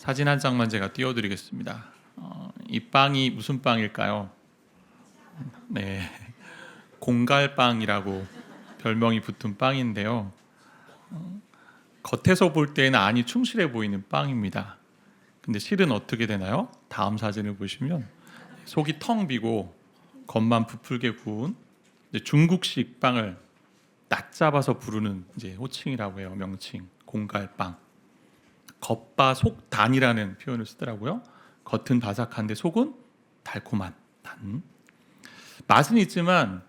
사진 한 장만 제가 띄워드리겠습니다. 이 빵이 무슨 빵일까요? 네, 공갈빵이라고 별명이 붙은 빵인데요. 겉에서 볼 때는 안이 충실해 보이는 빵입니다. 근데 실은 어떻게 되나요? 다음 사진을 보시면 속이 텅 비고 겉만 부풀게 구운 중국식 빵을 낮잡아서 부르는 이제 호칭이라고 해요. 명칭 공갈빵. 겉바속단이라는 표현을 쓰더라고요. 겉은 바삭한데 속은 달콤한 단. 맛은 있지만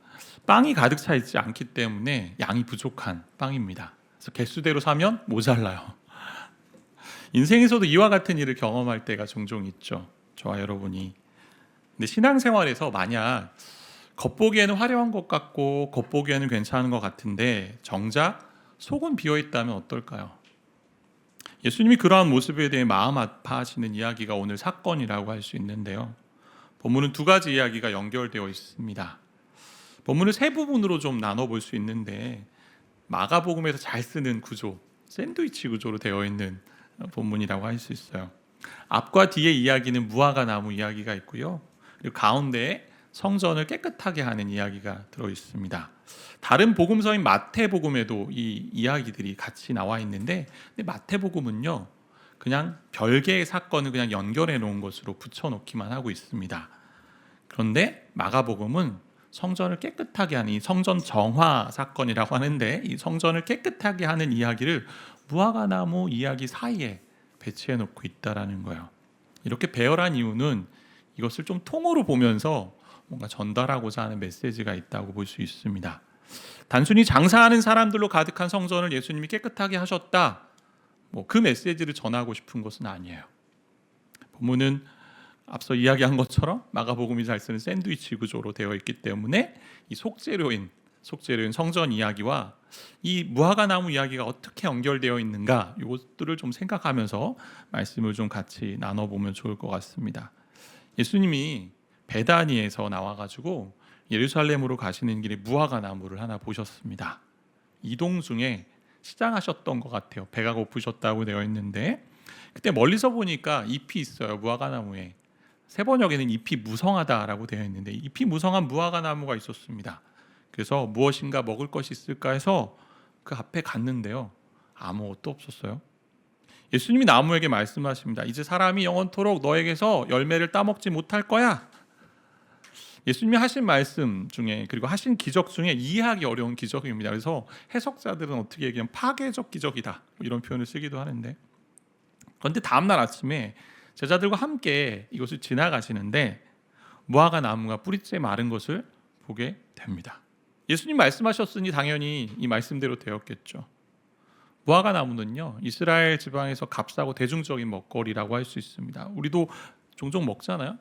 빵이 가득 차 있지 않기 때문에 양이 부족한 빵입니다. 그래서 개수대로 사면 모자라요. 인생에서도 이와 같은 일을 경험할 때가 종종 있죠. 저와 여러분이. 근데 신앙생활에서 만약 겉보기에는 화려한 것 같고 겉보기에는 괜찮은 것 같은데 정작 속은 비어 있다면 어떨까요? 예수님이 그러한 모습에 대해 마음 아파하시는 이야기가 오늘 사건이라고 할 수 있는데요. 본문은 두 가지 이야기가 연결되어 있습니다. 본문을 세 부분으로 좀 나눠볼 수 있는데 마가복음에서 잘 쓰는 구조, 샌드위치 구조로 되어 있는 본문이라고 할 수 있어요. 앞과 뒤의 이야기는 무화과 나무 이야기가 있고요. 그리고 가운데에 성전을 깨끗하게 하는 이야기가 들어 있습니다. 다른 복음서인 마태복음에도 이 이야기들이 같이 나와 있는데 마태복음은요 그냥 별개의 사건을 그냥 연결해 놓은 것으로 붙여놓기만 하고 있습니다. 그런데 마가복음은 성전을 깨끗하게 하는 이 성전 정화 사건이라고 하는데 이 성전을 깨끗하게 하는 이야기를 무화과나무 이야기 사이에 배치해 놓고 있다라는 거예요. 이렇게 배열한 이유는 이것을 좀 통으로 보면서 뭔가 전달하고자 하는 메시지가 있다고 볼 수 있습니다. 단순히 장사하는 사람들로 가득한 성전을 예수님이 깨끗하게 하셨다. 그 메시지를 전하고 싶은 것은 아니에요. 본문은 앞서 이야기한 것처럼 마가복음이 잘 쓰는 샌드위치 구조로 되어 있기 때문에 이 속재료인 성전 이야기와 이 무화과나무 이야기가 어떻게 연결되어 있는가 이것들을 좀 생각하면서 말씀을 좀 같이 나눠보면 좋을 것 같습니다. 예수님이 베다니에서 나와가지고 예루살렘으로 가시는 길에 무화과나무를 하나 보셨습니다. 이동 중에 시장하셨던 것 같아요. 배가 고프셨다고 되어 있는데 그때 멀리서 보니까 잎이 있어요. 무화과나무에. 세번역에는 잎이 무성하다라고 되어 있는데 잎이 무성한 무화과나무가 있었습니다. 그래서 무엇인가 먹을 것이 있을까 해서 그 앞에 갔는데요. 아무것도 없었어요. 예수님이 나무에게 말씀하십니다. 이제 사람이 영원토록 너에게서 열매를 따먹지 못할 거야. 예수님이 하신 말씀 중에 그리고 하신 기적 중에 이해하기 어려운 기적입니다. 그래서 해석자들은 어떻게 얘기하면 파괴적 기적이다 이런 표현을 쓰기도 하는데 그런데 다음날 아침에 제자들과 함께 이것을 지나가시는데 무화과 나무가 뿌리째 마른 것을 보게 됩니다. 예수님 말씀하셨으니 당연히 이 말씀대로 되었겠죠. 무화과 나무는요 이스라엘 지방에서 값싸고 대중적인 먹거리라고 할 수 있습니다. 우리도 종종 먹잖아요.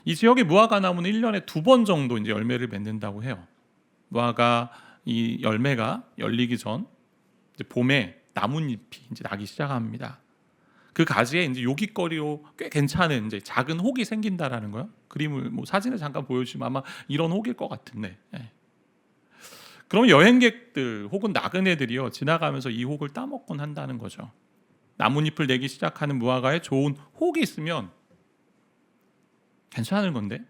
이 지역의 무화과 나무는 1년에 2번 정도 이제 열매를 맺는다고 해요. 무화과 이 열매가 열리기 전 이제 봄에 나뭇잎이 이제 나기 시작합니다. 그 가지에 이제 요깃거리로 꽤 괜찮은 이제 작은 혹이 생긴다라는 거요. 그림을 사진을 잠깐 보여주시면 아마 이런 혹일 것 같은데. 그럼 여행객들 혹은 나그네들이요 지나가면서 이 혹을 따먹곤 한다는 거죠. 나뭇잎을 내기 시작하는 무화과에 좋은 혹이 있으면 괜찮은 건데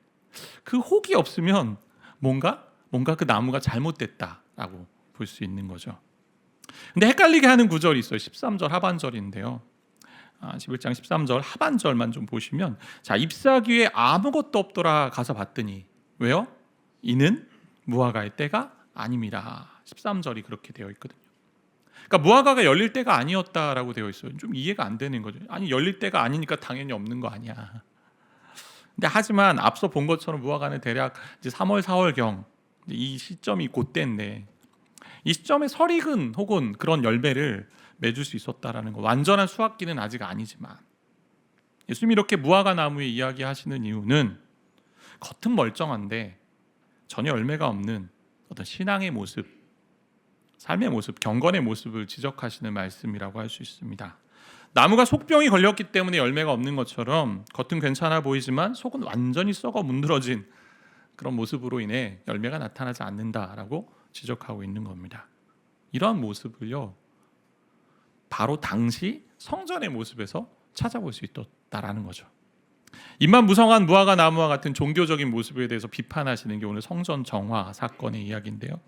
그 혹이 없으면 뭔가 그 나무가 잘못됐다라고 볼 수 있는 거죠. 근데 헷갈리게 하는 구절이 있어요. 13절 하반절인데요. 11장 13절 하반절만 좀 보시면 자 잎사귀에 아무것도 없더라 가서 봤더니 왜요? 이는 무화과의 때가 아닙니다. 13절이 그렇게 되어 있거든요. 그러니까 무화과가 열릴 때가 아니었다라고 되어 있어요. 좀 이해가 안 되는 거죠. 아니 열릴 때가 아니니까 당연히 없는 거 아니야. 근데 하지만 앞서 본 것처럼 무화과는 대략 이제 3월 4월경 이 시점이 그때인데 이 시점에 설익은 혹은 그런 열매를 맺을 수 있었다라는 거. 완전한 수확기는 아직 아니지만 예수님이 이렇게 무화과 나무에 이야기하시는 이유는 겉은 멀쩡한데 전혀 열매가 없는 어떤 신앙의 모습, 삶의 모습, 경건의 모습을 지적하시는 말씀이라고 할 수 있습니다. 나무가 속병이 걸렸기 때문에 열매가 없는 것처럼 겉은 괜찮아 보이지만 속은 완전히 썩어 문드러진 그런 모습으로 인해 열매가 나타나지 않는다라고 지적하고 있는 겁니다. 이러한 모습을요 바로 당시 성전의 모습에서 찾아볼 수 있었다라는 거죠. 입만 무성한 무화과 나무와 같은 종교적인 모습에 대해서 비판하시는 게 오늘 성전 정화 사건의 이야기인데요.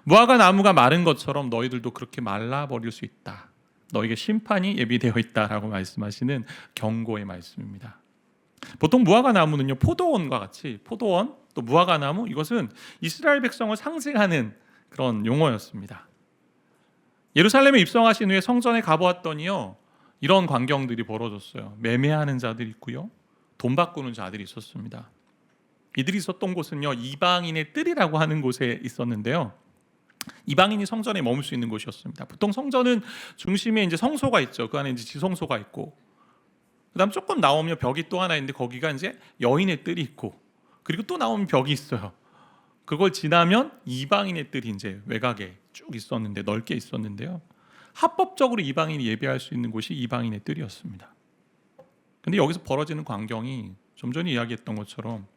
무화과 나무가 마른 것처럼 너희들도 그렇게 말라버릴 수 있다. 너에게 심판이 예비되어 있다라고 말씀하시는 경고의 말씀입니다. 보통 무화과 나무는요, 포도원과 같이 포도원 또 무화과 나무, 이것은 이스라엘 백성을 상징하는 그런 용어였습니다. 예루살렘에 입성하신 후에 성전에 가보았더니요, 이런 광경들이 벌어졌어요. 매매하는 자들이 있고요, 돈 바꾸는 자들이 있었습니다. 이들이 있었던 곳은요, 이방인의 뜰이라고 하는 곳에 있었는데요, 이방인이 성전에 머물 수 있는 곳이었습니다. 보통 성전은 중심에 이제 성소가 있죠. 그 안에 이제 지성소가 있고, 그다음 조금 나오면 벽이 또 하나 있는데 거기가 이제 여인의 뜰이 있고, 그리고 또 나오면 벽이 있어요. 그걸 지나면 이방인의 뜰이 이제 외곽에 쭉 있었는데, 넓게 있었는데요, 합법적으로 이방인이 예배할 수 있는 곳이 이방인의 뜰이었습니다. 근데 여기서 벌어지는 광경이 좀 전에 이야기했던 것처럼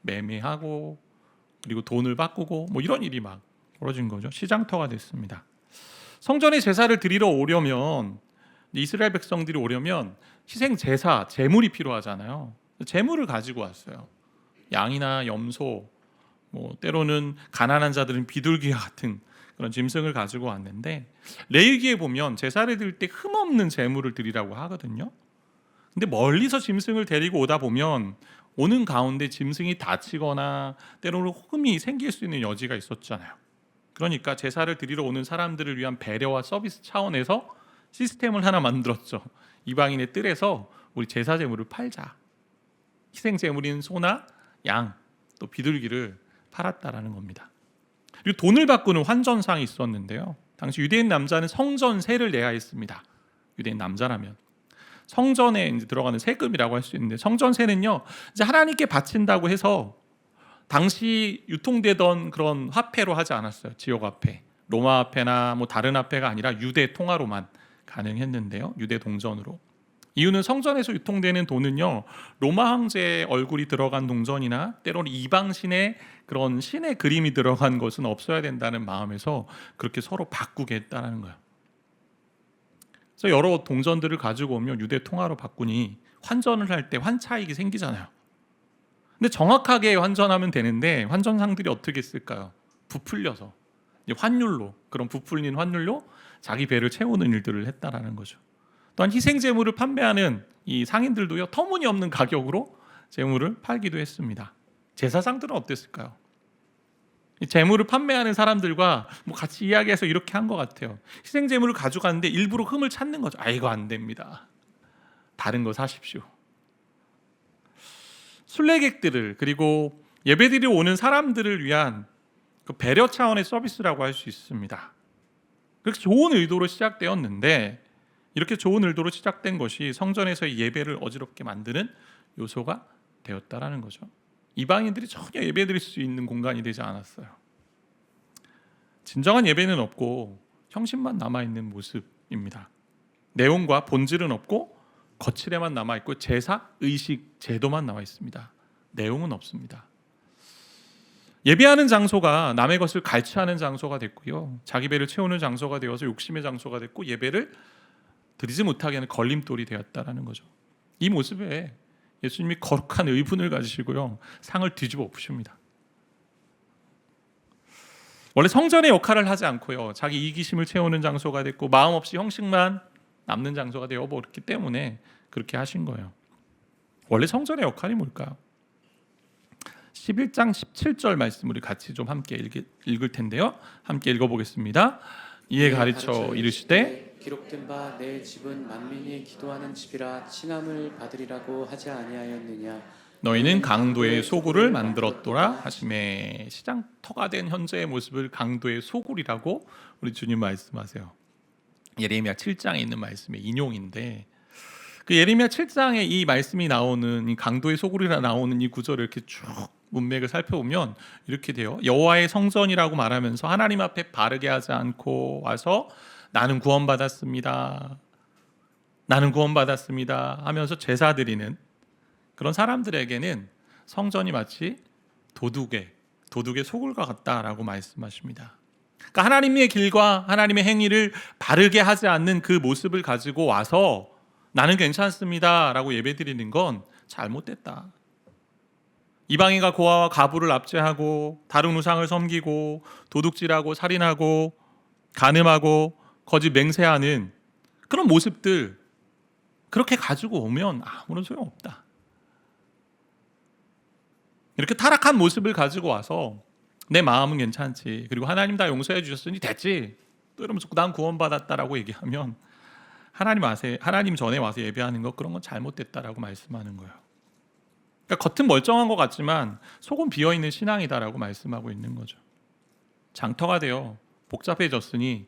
매매하고 그리고 돈을 바꾸고 뭐 이런 일이 막 벌어진 거죠. 시장터가 됐습니다. 성전에 제사를 드리러 오려면, 이스라엘 백성들이 오려면 희생 제사, 제물이 필요하잖아요. 제물을 가지고 왔어요. 양이나 염소, 뭐 때로는 가난한 자들은 비둘기와 같은 그런 짐승을 가지고 왔는데, 레위기에 보면 제사를 드릴 때 흠없는 제물을 드리라고 하거든요. 근데 멀리서 짐승을 데리고 오다 보면 오는 가운데 짐승이 다치거나 때로는 흠이 생길 수 있는 여지가 있었잖아요. 그러니까 제사를 드리러 오는 사람들을 위한 배려와 서비스 차원에서 시스템을 하나 만들었죠. 이방인의 뜰에서 우리 제사 제물을 팔자. 희생 제물인 소나 양, 또 비둘기를 팔았다라는 겁니다. 그리고 돈을 바꾸는 환전상이 있었는데요, 당시 유대인 남자는 성전세를 내야 했습니다. 유대인 남자라면 성전에 이제 들어가는 세금이라고 할 수 있는데, 성전세는요, 이제 하나님께 바친다고 해서 당시 유통되던 그런 화폐로 하지 않았어요. 지역 화폐, 로마 화폐나 뭐 다른 화폐가 아니라 유대 통화로만 가능했는데요, 유대 동전으로. 이유는 성전에서 유통되는 돈은요, 로마 황제의 얼굴이 들어간 동전이나 때로는 이방신의 그런 신의 그림이 들어간 것은 없어야 된다는 마음에서 그렇게 서로 바꾸게 했다는 거예요. 그래서 여러 동전들을 가지고 오면 유대 통화로 바꾸니 환전을 할 때 환차익이 생기잖아요. 근데 정확하게 환전하면 되는데 환전상들이 어떻게 쓸까요? 부풀려서 환율로, 그런 부풀린 환율로 자기 배를 채우는 일들을 했다라는 거죠. 또한 희생 제물을 판매하는 이 상인들도요, 터무니없는 가격으로 제물을 팔기도 했습니다. 제사장들은 어땠을까요? 이 제물을 판매하는 사람들과 뭐 같이 이야기해서 이렇게 한 것 같아요. 희생 제물을 가져가는데 일부러 흠을 찾는 거죠. 아, 이거 안 됩니다. 다른 거 사십시오. 순례객들을, 그리고 예배드리러 오는 사람들을 위한 그 배려 차원의 서비스라고 할 수 있습니다. 그렇게 좋은 의도로 시작되었는데, 이렇게 좋은 의도로 시작된 것이 성전에서의 예배를 어지럽게 만드는 요소가 되었다라는 거죠. 이방인들이 전혀 예배드릴 수 있는 공간이 되지 않았어요. 진정한 예배는 없고 형식만 남아있는 모습입니다. 내용과 본질은 없고 거칠에만 남아있고 제사, 의식, 제도만 나와 있습니다. 내용은 없습니다. 예배하는 장소가 남의 것을 갈취하는 장소가 됐고요, 자기 배를 채우는 장소가 되어서 욕심의 장소가 됐고, 예배를 드리지 못하게 하는 걸림돌이 되었다라는 거죠. 이 모습에 예수님이 거룩한 의분을 가지시고요, 상을 뒤집어 엎으십니다. 원래 성전의 역할을 하지 않고요, 자기 이기심을 채우는 장소가 됐고 마음 없이 형식만 남는 장소가 되어버렸기 때문에 그렇게 하신 거예요. 원래 성전의 역할이 뭘까요? 11장 17절 말씀 우리 같이 좀 함께 읽을 텐데요, 함께 읽어보겠습니다. 이에 가르쳐 이르시되 기록된 바 내 집은 만민이 기도하는 집이라 칭함을 받으리라고 하지 아니하였느냐. 너희는 강도의 소굴을 만들었도라 하시매. 시장터가 된 현재의 모습을 강도의 소굴이라고 우리 주님 말씀하세요. 예레미야 7장에 있는 말씀의 인용인데, 그 예레미야 7장에 이 말씀이 나오는, 이 강도의 소굴이라 나오는 이 구절을 이렇게 쭉 문맥을 살펴보면 이렇게 돼요. 여호와의 성전이라고 말하면서 하나님 앞에 바르게 하지 않고 와서 나는 구원받았습니다, 나는 구원받았습니다 하면서 제사 드리는 그런 사람들에게는 성전이 마치 도둑의 소굴과 같다라고 말씀하십니다. 그러니까 하나님의 길과 하나님의 행위를 바르게 하지 않는 그 모습을 가지고 와서 나는 괜찮습니다라고 예배드리는 건 잘못됐다. 이방인과 고아와 가부를 압제하고 다른 우상을 섬기고 도둑질하고 살인하고 간음하고 거짓 맹세하는 그런 모습들 그렇게 가지고 오면 아무런 소용없다. 이렇게 타락한 모습을 가지고 와서 내 마음은 괜찮지, 그리고 하나님 다 용서해 주셨으니 됐지, 또 이러면서 난 구원받았다라고 얘기하면 하나님 전에 와서 예배하는 것, 그런 건 잘못됐다라고 말씀하는 거예요. 그러니까 겉은 멀쩡한 것 같지만 속은 비어있는 신앙이다라고 말씀하고 있는 거죠. 장터가 되어 복잡해졌으니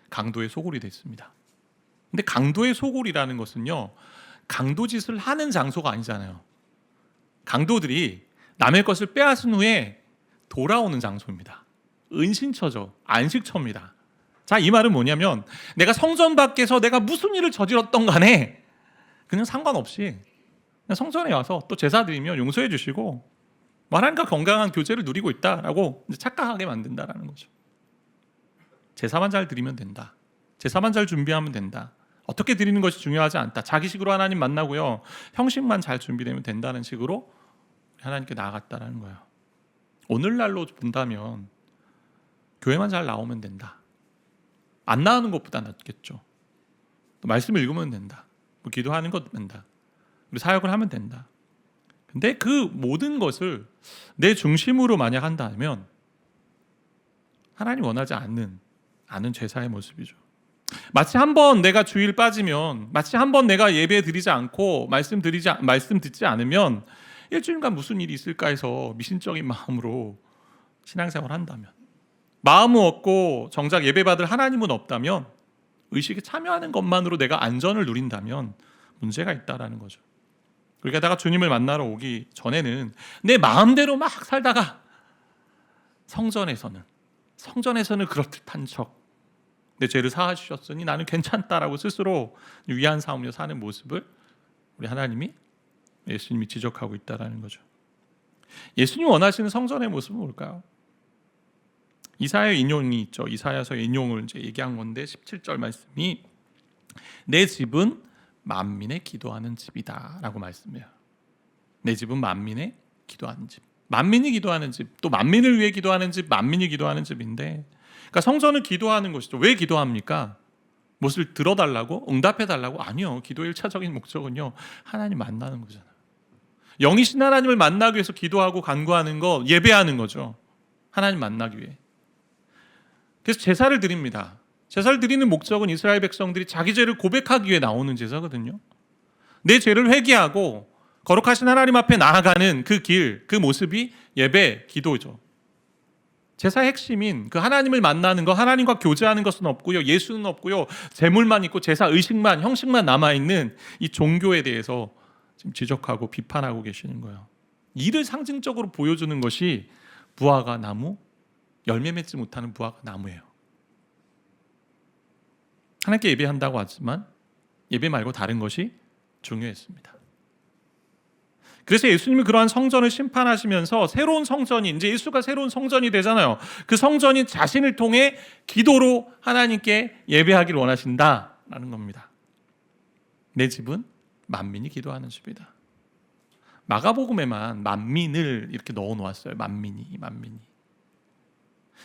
강도의 소굴이 됐습니다. 근데 강도의 소굴이라는 것은요, 강도짓을 하는 장소가 아니잖아요. 강도들이 남의 것을 빼앗은 후에 돌아오는 장소입니다. 은신처죠. 안식처입니다. 자, 이 말은 뭐냐면 내가 성전 밖에서 내가 무슨 일을 저질렀던 간에 그냥 상관없이 그냥 성전에 와서 또 제사 드리면 용서해 주시고 하나님과 건강한 교제를 누리고 있다라고 착각하게 만든다라는 거죠. 제사만 잘 드리면 된다. 제사만 잘 준비하면 된다. 어떻게 드리는 것이 중요하지 않다. 자기식으로 하나님 만나고요, 형식만 잘 준비되면 된다는 식으로 하나님께 나아갔다라는 거예요. 오늘날로 본다면 교회만 잘 나오면 된다. 안 나오는 것보다 낫겠죠. 또 말씀을 읽으면 된다. 뭐 기도하는 것 된다. 우리 사역을 하면 된다. 근데 그 모든 것을 내 중심으로 만약 한다면 하나님 원하지 않는 제사의 모습이죠. 마치 한번 내가 주일 빠지면, 마치 한번 내가 예배 드리지 않고 말씀 듣지 않으면 일주일간 무슨 일이 있을까 해서 미신적인 마음으로 신앙생활을 한다면, 마음은 없고 정작 예배받을 하나님은 없다면, 의식에 참여하는 것만으로 내가 안전을 누린다면 문제가 있다라는 거죠. 그러니까 내가 주님을 만나러 오기 전에는 내 마음대로 막 살다가 성전에서는 그렇듯한 척, 내 죄를 사하주셨으니 나는 괜찮다라고 스스로 위안 삼으며 사는 모습을 우리 하나님이, 예수님이 지적하고 있다라는 거죠. 예수님이 원하시는 성전의 모습은 뭘까요? 이사야 인용이 있죠. 이사야서 인용을 이제 얘기한 건데 17절 말씀이 내 집은 만민의 기도하는 집이다라고 말씀해요. 내 집은 만민의 기도하는 집. 만민이 기도하는 집, 또 만민을 위해 기도하는 집, 만민이 기도하는 집인데, 그러니까 성전은 기도하는 것이죠. 왜 기도합니까? 무엇을 들어달라고? 응답해달라고? 아니요. 기도의 1차적인 목적은요, 하나님 만나는 거잖아요. 영이신 하나님을 만나기 위해서 기도하고 간구하는 거, 예배하는 거죠. 하나님 만나기 위해. 그래서 제사를 드립니다. 제사를 드리는 목적은 이스라엘 백성들이 자기 죄를 고백하기 위해 나오는 제사거든요. 내 죄를 회개하고 거룩하신 하나님 앞에 나아가는 그 길, 그 모습이 예배, 기도죠. 제사의 핵심인 그 하나님을 만나는 것, 하나님과 교제하는 것은 없고요, 예수는 없고요, 제물만 있고 제사 의식만, 형식만 남아있는 이 종교에 대해서 지금 지적하고 비판하고 계시는 거예요. 이를 상징적으로 보여주는 것이 무화과 나무, 열매 맺지 못하는 무화과 나무예요. 하나님께 예배한다고 하지만 예배 말고 다른 것이 중요했습니다. 그래서 예수님이 그러한 성전을 심판하시면서 새로운 성전이, 이제 예수가 새로운 성전이 되잖아요. 그 성전이 자신을 통해 기도로 하나님께 예배하기를 원하신다라는 겁니다. 내 집은 만민이 기도하는 집이다. 마가복음에만 만민을 이렇게 넣어 놓았어요. 만민이.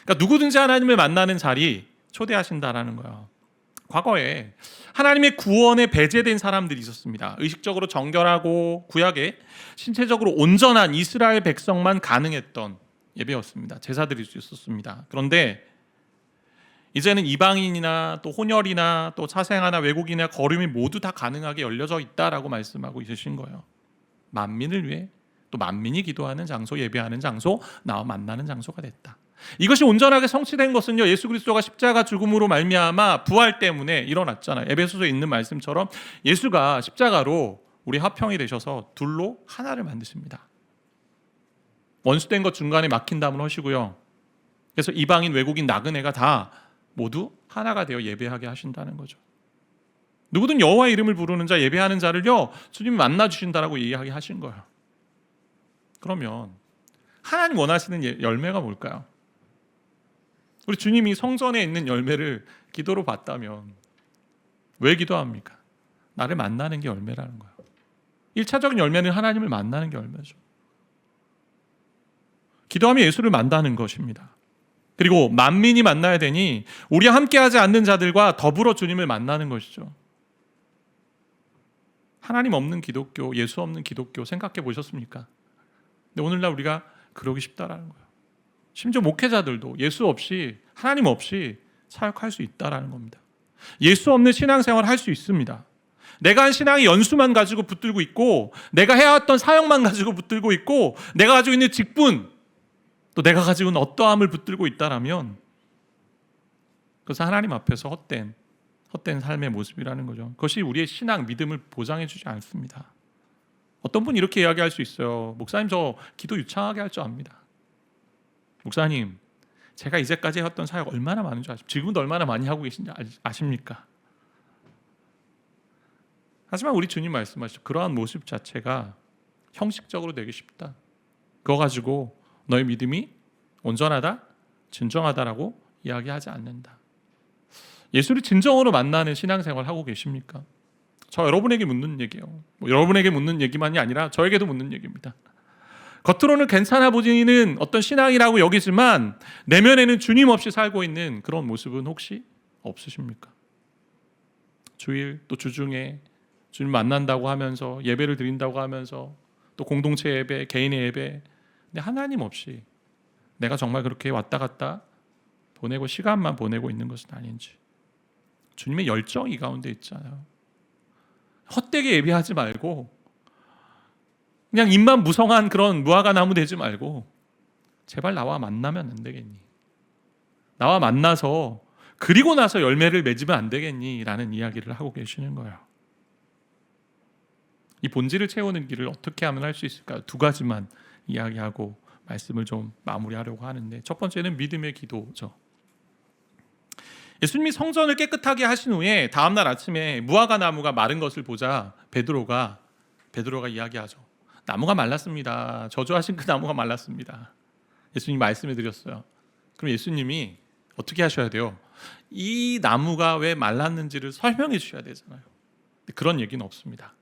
그러니까 누구든지 하나님을 만나는 자리 초대하신다라는 거예요. 과거에 하나님의 구원에 배제된 사람들이 있었습니다. 의식적으로 정결하고 구약에 신체적으로 온전한 이스라엘 백성만 가능했던 예배였습니다. 제사 드릴 수 있었습니다. 그런데 이제는 이방인이나 또 혼혈이나 또 차생아나 외국인이나 거류민이 모두 다 가능하게 열려져 있다라고 말씀하고 있으신 거예요. 만민을 위해, 또 만민이 기도하는 장소, 예배하는 장소, 나와 만나는 장소가 됐다. 이것이 온전하게 성취된 것은요, 예수 그리스도가 십자가 죽음으로 말미암아 부활 때문에 일어났잖아요. 에베소서에 있는 말씀처럼 예수가 십자가로 우리 화평이 되셔서 둘로 하나를 만드십니다. 원수된 것 중간에 막힌 담을 하시고요, 그래서 이방인, 외국인, 나그네가 다 모두 하나가 되어 예배하게 하신다는 거죠. 누구든 여호와의 이름을 부르는 자, 예배하는 자를요, 주님이 만나 주신다라고 이야기하신 거예요. 그러면 하나님 원하시는 열매가 뭘까요? 우리 주님이 성전에 있는 열매를 기도로 받다면 왜 기도합니까? 나를 만나는 게 열매라는 거예요. 1차적인 열매는 하나님을 만나는 게 열매죠. 기도하며 예수를 만나는 것입니다. 그리고 만민이 만나야 되니 우리와 함께하지 않는 자들과 더불어 주님을 만나는 것이죠. 하나님 없는 기독교, 예수 없는 기독교 생각해 보셨습니까? 근데 오늘날 우리가 그러기 쉽다라는 거예요. 심지어 목회자들도 예수 없이, 하나님 없이 사역할 수 있다라는 겁니다. 예수 없는 신앙생활을 할 수 있습니다. 내가 한 신앙의 연수만 가지고 붙들고 있고, 내가 해왔던 사역만 가지고 붙들고 있고, 내가 가지고 있는 직분, 또 내가 가지고 있는 어떠함을 붙들고 있다라면 그것은 하나님 앞에서 헛된 삶의 모습이라는 거죠. 그것이 우리의 신앙, 믿음을 보장해 주지 않습니다. 어떤 분이 이렇게 이야기할 수 있어요. 목사님, 저 기도 유창하게 할 줄 압니다. 목사님, 제가 이제까지 해왔던 사역 얼마나 많은 줄 아십니까? 지금도 얼마나 많이 하고 계신지 아십니까? 하지만 우리 주님 말씀하시죠. 그러한 모습 자체가 형식적으로 되기 쉽다. 그거 가지고 너의 믿음이 온전하다, 진정하다라고 이야기하지 않는다. 예수를 진정으로 만나는 신앙생활 하고 계십니까? 저 여러분에게 묻는 얘기예요. 여러분에게 묻는 얘기만이 아니라 저에게도 묻는 얘기입니다. 겉으로는 괜찮아 보이는 어떤 신앙이라고 여기지만 내면에는 주님 없이 살고 있는 그런 모습은 혹시 없으십니까? 주일 또 주중에 주님 만난다고 하면서 예배를 드린다고 하면서 또 공동체 예배, 개인의 예배, 근데 하나님 없이 내가 정말 그렇게 왔다 갔다 보내고 시간만 보내고 있는 것은 아닌지, 주님의 열정이 가운데 있잖아요. 헛되게 예배하지 말고 그냥 입만 무성한 그런 무화과 나무 되지 말고 제발 나와 만나면 안 되겠니? 나와 만나서 그리고 나서 열매를 맺으면 안 되겠니? 라는 이야기를 하고 계시는 거예요. 이 본질을 채우는 길을 어떻게 하면 할 수 있을까요? 두 가지만 이야기하고 말씀을 좀 마무리하려고 하는데, 첫 번째는 믿음의 기도죠. 예수님이 성전을 깨끗하게 하신 후에 다음날 아침에 무화과 나무가 마른 것을 보자 베드로가 이야기하죠. 나무가 말랐습니다. 저주하신 그 나무가 말랐습니다. 예수님이 말씀해 드렸어요. 그럼 예수님이 어떻게 하셔야 돼요? 이 나무가 왜 말랐는지를 설명해 주셔야 되잖아요. 근데 그런 얘기는 없습니다.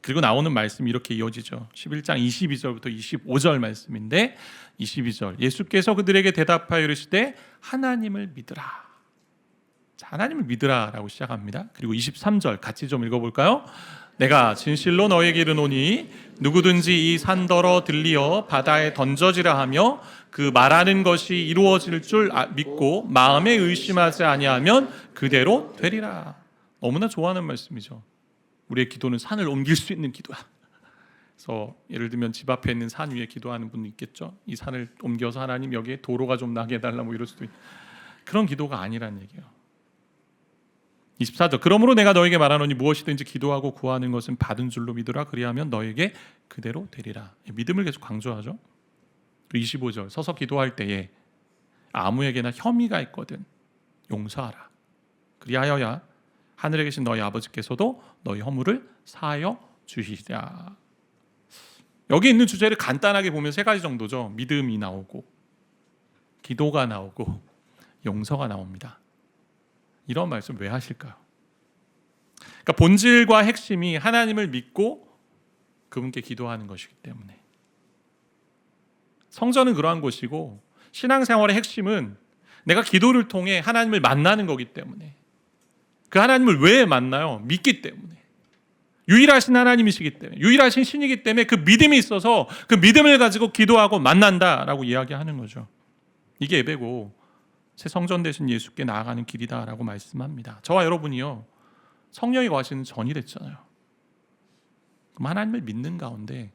그리고 나오는 말씀이 이렇게 이어지죠. 11장 22절부터 25절 말씀인데, 22절 예수께서 그들에게 대답하여 이르시되 하나님을 믿으라. 자, 하나님을 믿으라라고 시작합니다. 그리고 23절 같이 좀 읽어볼까요? 내가 진실로 너에게 이르노니 누구든지 이 산더러 들리어 바다에 던져지라 하며 그 말하는 것이 이루어질 줄 믿고 마음에 의심하지 아니하면 그대로 되리라. 너무나 좋아하는 말씀이죠. 우리의 기도는 산을 옮길 수 있는 기도야. 그래서 예를 들면 집 앞에 있는 산 위에 기도하는 분도 있겠죠. 이 산을 옮겨서 하나님 여기에 도로가 좀 나게 해달라, 뭐 이럴 수도 있고. 그런 기도가 아니란 얘기예요. 24절 그러므로 내가 너에게 말하노니 무엇이든지 기도하고 구하는 것은 받은 줄로 믿으라. 그리하면 너에게 그대로 되리라. 믿음을 계속 강조하죠. 그리고 25절 서서 기도할 때에 아무에게나 혐의가 있거든 용서하라. 그리하여야 하늘에 계신 너희 아버지께서도 너희 허물을 사하여 주시리라. 여기 있는 주제를 간단하게 보면 세 가지 정도죠. 믿음이 나오고 기도가 나오고 용서가 나옵니다. 이런 말씀 왜 하실까요? 그러니까 본질과 핵심이 하나님을 믿고 그분께 기도하는 것이기 때문에. 성전은 그러한 곳이고 신앙생활의 핵심은 내가 기도를 통해 하나님을 만나는 거기 때문에. 그 하나님을 왜 만나요? 믿기 때문에. 유일하신 하나님이시기 때문에, 유일하신 신이기 때문에 그 믿음이 있어서 그 믿음을 가지고 기도하고 만난다라고 이야기하는 거죠. 이게 예배고 새 성전 되신 예수께 나아가는 길이다라고 말씀합니다. 저와 여러분이요 성령이 거하시는 전이 됐잖아요. 그럼 하나님을 믿는 가운데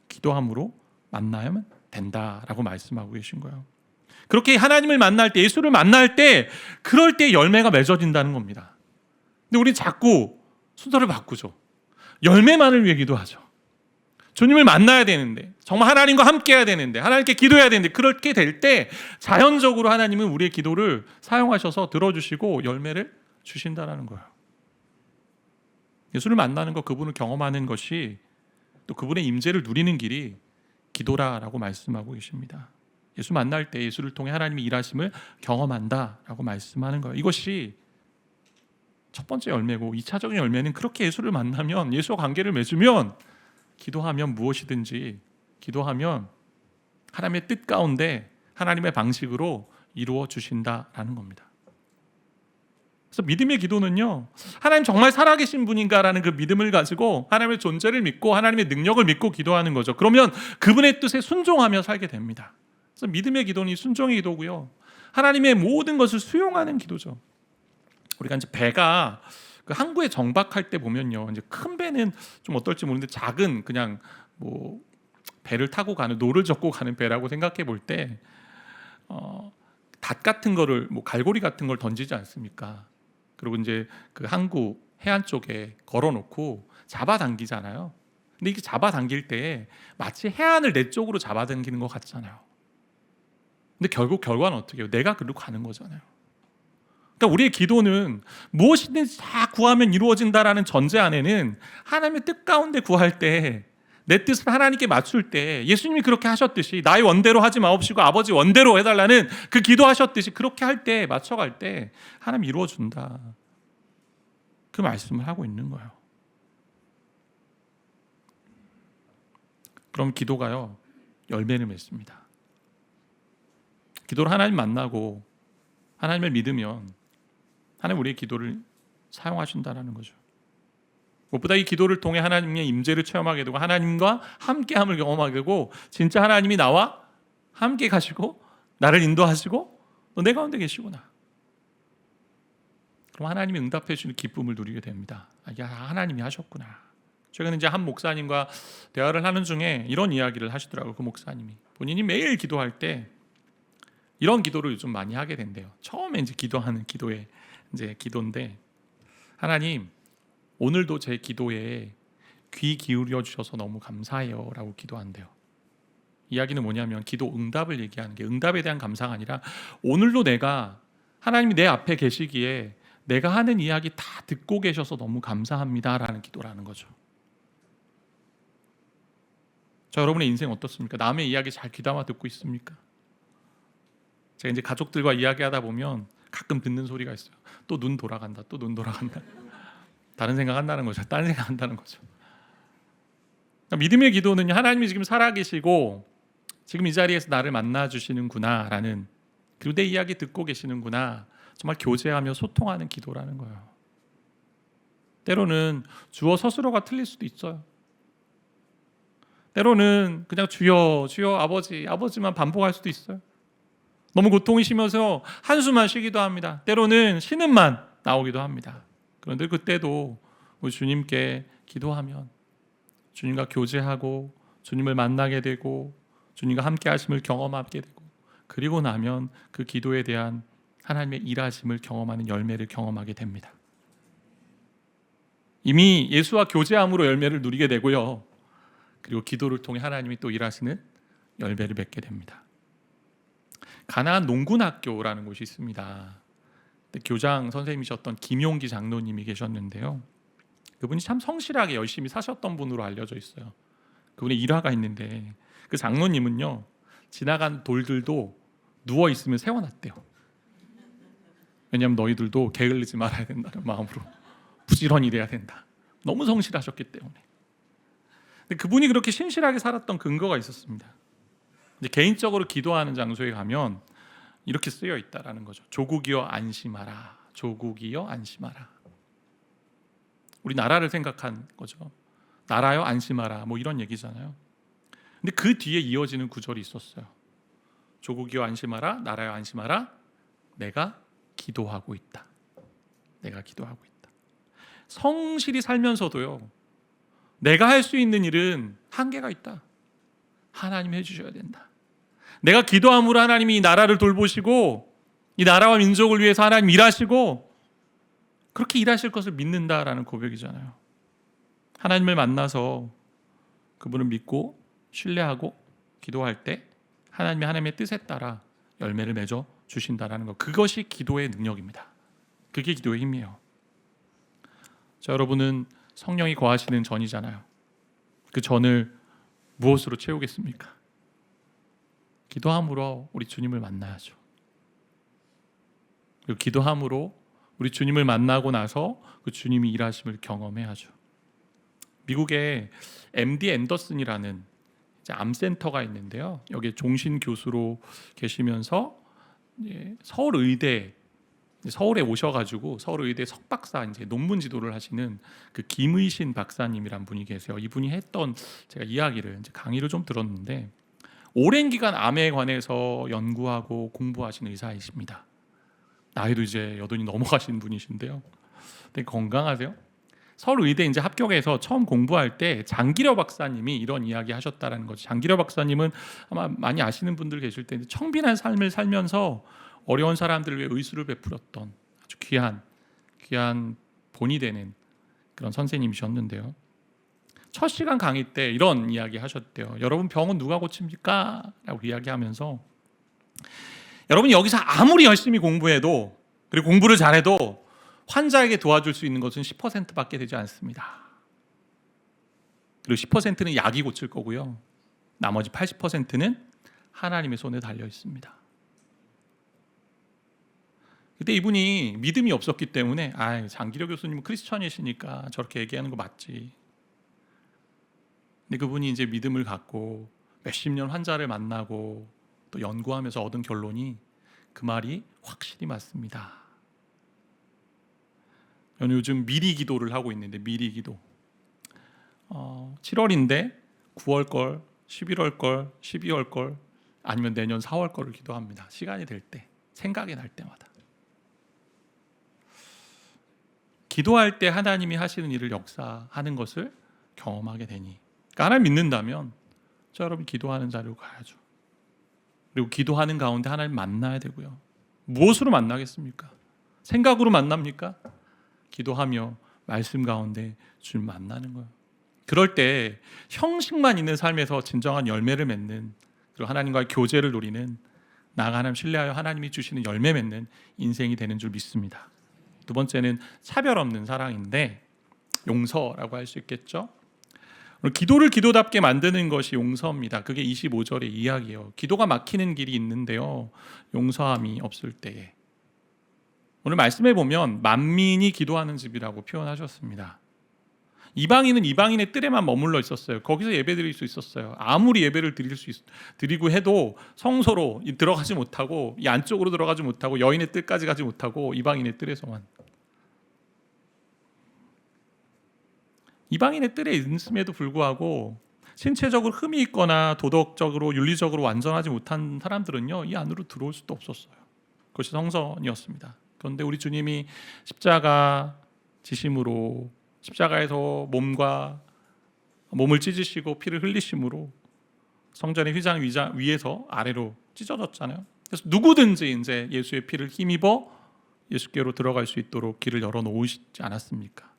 기도함으로 만나야만 된다라고 말씀하고 계신 거예요. 그렇게 하나님을 만날 때, 예수를 만날 때, 그럴 때 열매가 맺어진다는 겁니다. 근데 우리는 자꾸 순서를 바꾸죠. 열매만을 위해 기도하죠. 주님을 만나야 되는데, 정말 하나님과 함께 해야 되는데, 하나님께 기도해야 되는데, 그렇게 될 때 자연적으로 하나님은 우리의 기도를 사용하셔서 들어주시고 열매를 주신다는 거예요. 예수를 만나는 것, 그분을 경험하는 것이 또 그분의 임재를 누리는 길이 기도라라고 말씀하고 계십니다. 예수 만날 때 예수를 통해 하나님의 일하심을 경험한다라고 말씀하는 거예요. 이것이 첫 번째 열매고 2차적인 열매는 그렇게 예수를 만나면 예수와 관계를 맺으면 기도하면 무엇이든지 기도하면 하나님의 뜻 가운데 하나님의 방식으로 이루어 주신다라는 겁니다. 그래서 믿음의 기도는요, 하나님 정말 살아계신 분인가라는 그 믿음을 가지고 하나님의 존재를 믿고 하나님의 능력을 믿고 기도하는 거죠. 그러면 그분의 뜻에 순종하며 살게 됩니다. 그래서 믿음의 기도는 순종의 기도고요, 하나님의 모든 것을 수용하는 기도죠. 우리가 이제 배가 그 항구에 정박할 때 보면요, 이제 큰 배는 좀 어떨지 모르는데 작은 그냥 뭐 배를 타고 가는, 노를 젓고 가는 배라고 생각해 볼 때 닷 같은 거를, 뭐 갈고리 같은 걸 던지지 않습니까? 그리고 이제 그 항구 해안 쪽에 걸어놓고 잡아당기잖아요. 근데 이게 잡아당길 때 마치 해안을 내 쪽으로 잡아당기는 것 같잖아요. 근데 결국 결과는 어떻게 해요? 내가 그리로 가는 거잖아요. 그러니까 우리의 기도는 무엇이든지 다 구하면 이루어진다라는 전제 안에는 하나님의 뜻 가운데 구할 때, 내 뜻을 하나님께 맞출 때 예수님이 그렇게 하셨듯이 나의 원대로 하지 마옵시고 아버지 원대로 해달라는 그 기도하셨듯이 그렇게 할 때, 맞춰갈 때 하나님 이루어준다, 그 말씀을 하고 있는 거예요. 그럼 기도가요, 열매를 맺습니다. 기도를 하나님 만나고 하나님을 믿으면 하나님 우리의 기도를 사용하신다는 거죠. 무엇보다 이 기도를 통해 하나님의 임재를 체험하게 되고 하나님과 함께함을 경험하게 되고, 진짜 하나님이 나와 함께 가시고 나를 인도하시고 또 내 가운데 계시구나, 그럼 하나님이 응답해 주시는 기쁨을 누리게 됩니다. 야, 하나님이 하셨구나. 최근에 이제 한 목사님과 대화를 하는 중에 이런 이야기를 하시더라고요. 그 목사님이 본인이 매일 기도할 때 이런 기도를 요즘 많이 하게 된대요. 처음에 이제 기도하는 기도에 이제 기도인데, 하나님 오늘도 제 기도에 귀 기울여 주셔서 너무 감사해요 라고 기도한대요. 이야기는 뭐냐면 기도 응답을 얘기하는 게, 응답에 대한 감사가 아니라 오늘도 내가, 하나님이 내 앞에 계시기에 내가 하는 이야기 다 듣고 계셔서 너무 감사합니다 라는 기도라는 거죠. 자, 여러분의 인생 어떻습니까? 남의 이야기 잘 귀담아 듣고 있습니까? 제가 이제 가족들과 이야기하다 보면 가끔 듣는 소리가 있어요. 또 눈 돌아간다, 또 눈 돌아간다. 다른 생각한다는 거죠. 딴 생각한다는 거죠. 그러니까 믿음의 기도는 하나님이 지금 살아계시고 지금 이 자리에서 나를 만나 주시는구나 라는, 그리고 내 이야기 듣고 계시는구나, 정말 교제하며 소통하는 기도라는 거예요. 때로는 주어 스스로가 틀릴 수도 있어요. 때로는 그냥 주여 주여 아버지 아버지만 반복할 수도 있어요. 너무 고통이 심해서 한숨만 쉬기도 합니다. 때로는 신음만 나오기도 합니다. 그런데 그때도 우리 주님께 기도하면 주님과 교제하고 주님을 만나게 되고 주님과 함께 하심을 경험하게 되고, 그리고 나면 그 기도에 대한 하나님의 일하심을 경험하는 열매를 경험하게 됩니다. 이미 예수와 교제함으로 열매를 누리게 되고요, 그리고 기도를 통해 하나님이 또 일하시는 열매를 맺게 됩니다. 가나안 농군학교라는 곳이 있습니다. 교장 선생님이셨던 김용기 장로님이 계셨는데요, 그분이 참 성실하게 열심히 사셨던 분으로 알려져 있어요. 그분의 일화가 있는데, 그 장로님은요, 지나간 돌들도 누워 있으면 세워놨대요. 왜냐하면 너희들도 게을르지 말아야 된다는 마음으로 부지런히 일해야 된다. 너무 성실하셨기 때문에. 근데 그분이 그렇게 신실하게 살았던 근거가 있었습니다. 이제 개인적으로 기도하는 장소에 가면 이렇게 쓰여 있다라는 거죠. 조국이여 안심하라. 조국이여 안심하라. 우리 나라를 생각한 거죠. 나라여 안심하라. 뭐 이런 얘기잖아요. 근데 그 뒤에 이어지는 구절이 있었어요. 조국이여 안심하라. 나라여 안심하라. 내가 기도하고 있다. 내가 기도하고 있다. 성실히 살면서도요, 내가 할 수 있는 일은 한계가 있다. 하나님 해주셔야 된다. 내가 기도함으로 하나님이 이 나라를 돌보시고 이 나라와 민족을 위해서 하나님 일하시고 그렇게 일하실 것을 믿는다라는 고백이잖아요. 하나님을 만나서 그분을 믿고 신뢰하고 기도할 때 하나님이 하나님의 뜻에 따라 열매를 맺어 주신다라는 것, 그것이 기도의 능력입니다. 그게 기도의 힘이에요. 자, 여러분은 성령이 거하시는 전이잖아요. 그 전을 무엇으로 채우겠습니까? 기도함으로 우리 주님을 만나야죠. 그리고 기도함으로 우리 주님을 만나고 나서 그 주님이 일하심을 경험해야죠. 미국에 MD 앤더슨이라는 이제 암센터가 있는데요. 여기에 종신 교수로 계시면서 서울에 오셔가지고 서울의대 석박사 이제 논문 지도를 하시는 그 김의신 박사님이란 분이 계세요. 이분이 했던 제가 이야기를 이제 강의를 좀 들었는데 오랜 기간 암에 관해서 연구하고 공부하신 의사이십니다. 나이도 이제 여든이 넘어가신 분이신데요. 되게 건강하세요. 서울의대 이제 합격해서 처음 공부할 때 장기려 박사님이 이런 이야기 하셨다라는 거죠. 장기려 박사님은 아마 많이 아시는 분들 계실 텐데 청빈한 삶을 살면서 어려운 사람들을 위해 의술을 베풀었던 아주 귀한 본이 되는 그런 선생님이셨는데요. 첫 시간 강의 때 이런 이야기 하셨대요. 여러분 병은 누가 고칩니까? 라고 이야기하면서 여러분 여기서 아무리 열심히 공부해도 그리고 공부를 잘해도 환자에게 도와줄 수 있는 것은 10%밖에 되지 않습니다. 그리고 10%는 약이 고칠 거고요. 나머지 80%는 하나님의 손에 달려 있습니다. 그때 이분이 믿음이 없었기 때문에 장기려 교수님은 크리스천이시니까 저렇게 얘기하는 거 맞지. 근데 그분이 이제 믿음을 갖고 몇십 년 환자를 만나고 또 연구하면서 얻은 결론이 그 말이 확실히 맞습니다. 저는 요즘 미리 기도를 하고 있는데 미리 기도 7월인데 9월 걸, 11월 걸, 12월 걸 아니면 내년 4월 거를 기도합니다. 시간이 될 때, 생각이 날 때마다. 기도할 때 하나님이 하시는 일을 역사하는 것을 경험하게 되니 그러니까 하나님 믿는다면 저 여러분 기도하는 자리로 가야죠. 그리고 기도하는 가운데 하나님 만나야 되고요. 무엇으로 만나겠습니까? 생각으로 만납니까? 기도하며 말씀 가운데 주님 만나는 거예요. 그럴 때 형식만 있는 삶에서 진정한 열매를 맺는 그리고 하나님과의 교제를 누리는 나아가 하나님 신뢰하여 하나님이 주시는 열매 맺는 인생이 되는 줄 믿습니다. 두 번째는 차별 없는 사랑인데 용서라고 할 수 있겠죠. 기도를 기도답게 만드는 것이 용서입니다. 그게 25절의 이야기예요. 기도가 막히는 길이 있는데요. 용서함이 없을 때에 오늘 말씀해 보면 만민이 기도하는 집이라고 표현하셨습니다. 이방인은 이방인의 뜰에만 머물러 있었어요. 거기서 예배드릴 수 있었어요. 아무리 예배를 드리고 해도 성소로 들어가지 못하고 이 안쪽으로 들어가지 못하고 여인의 뜰까지 가지 못하고 이방인의 뜰에서만. 이방인의 뜰에 있음에도 불구하고 신체적으로 흠이 있거나 도덕적으로 윤리적으로 완전하지 못한 사람들은요 이 안으로 들어올 수도 없었어요. 그것이 성전이었습니다. 그런데 우리 주님이 십자가 지심으로 십자가에서 몸을 찢으시고 피를 흘리심으로 성전의 휘장 위에서 아래로 찢어졌잖아요. 그래서 누구든지 이제 예수의 피를 힘입어 예수께로 들어갈 수 있도록 길을 열어 놓으시지 않았습니까?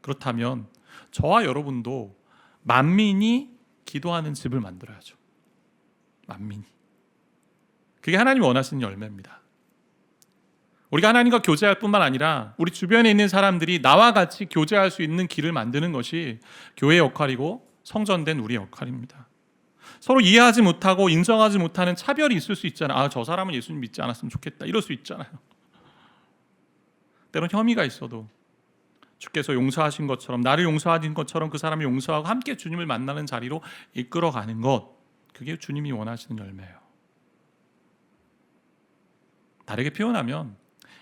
그렇다면 저와 여러분도 만민이 기도하는 집을 만들어야죠. 만민이. 그게 하나님이 원하시는 열매입니다. 우리가 하나님과 교제할 뿐만 아니라 우리 주변에 있는 사람들이 나와 같이 교제할 수 있는 길을 만드는 것이 교회의 역할이고 성전된 우리의 역할입니다. 서로 이해하지 못하고 인정하지 못하는 차별이 있을 수 있잖아요. 저 사람은 예수님 믿지 않았으면 좋겠다. 이럴 수 있잖아요. 때론 혐의가 있어도 주께서 용서하신 것처럼 나를 용서하신 것처럼 그 사람을 용서하고 함께 주님을 만나는 자리로 이끌어가는 것, 그게 주님이 원하시는 열매예요. 다르게 표현하면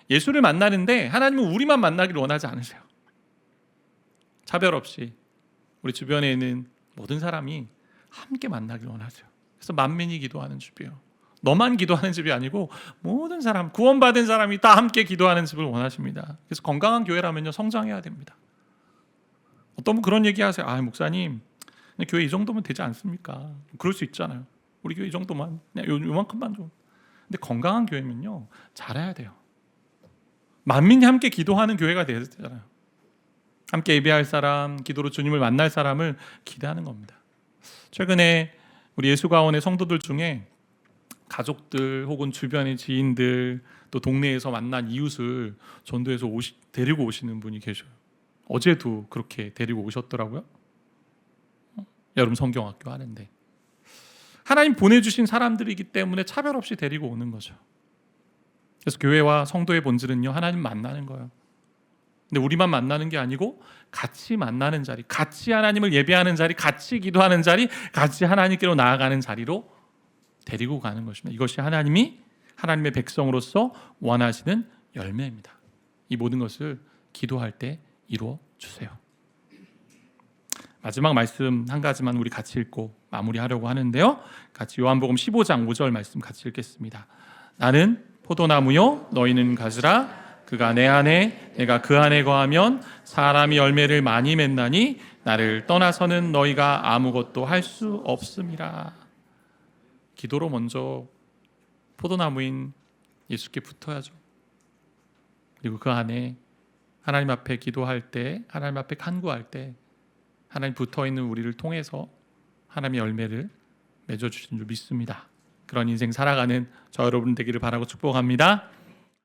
예수를 만나는데 하나님은 우리만 만나기를 원하지 않으세요. 차별 없이 우리 주변에 있는 모든 사람이 함께 만나기를 원하세요. 그래서 만민이 기도하는 집이에요. 너만 기도하는 집이 아니고 모든 사람, 구원받은 사람이 다 함께 기도하는 집을 원하십니다. 그래서 건강한 교회라면요 성장해야 됩니다. 어떤 분 그런 얘기하세요. 목사님 교회 이 정도면 되지 않습니까? 그럴 수 있잖아요. 우리 교회 이 정도만, 요만큼만 좀. 근데 건강한 교회면요 잘해야 돼요. 만민이 함께 기도하는 교회가 되어야 되잖아요. 함께 예배할 사람, 기도로 주님을 만날 사람을 기대하는 겁니다. 최근에 우리 예수가원의 성도들 중에 가족들 혹은 주변의 지인들 또 동네에서 만난 이웃을 전도해서 데리고 오시는 분이 계셔요. 어제도 그렇게 데리고 오셨더라고요. 여름 성경학교 하는데 하나님 보내주신 사람들이기 때문에 차별 없이 데리고 오는 거죠. 그래서 교회와 성도의 본질은요, 하나님 만나는 거예요. 근데 우리만 만나는 게 아니고 같이 만나는 자리, 같이 하나님을 예배하는 자리, 같이 기도하는 자리, 같이 하나님께로 나아가는 자리로 데리고 가는 것입니다. 이것이 하나님의 백성으로서 원하시는 열매입니다. 이 모든 것을 기도할 때 이루어 주세요. 마지막 말씀 한 가지만 우리 같이 읽고 마무리하려고 하는데요. 같이 요한복음 15장 5절 말씀 같이 읽겠습니다. 나는 포도나무요 너희는 가지라. 그가 내 안에 내가 그 안에 거하면 사람이 열매를 많이 맺나니 나를 떠나서는 너희가 아무것도 할 수 없음이라. 기도로 먼저 포도나무인 예수께 붙어야죠. 그리고 그 안에 하나님 앞에 기도할 때, 하나님 앞에 간구할 때 하나님 붙어있는 우리를 통해서 하나님의 열매를 맺어주신 줄 믿습니다. 그런 인생 살아가는 저 여러분 되기를 바라고 축복합니다.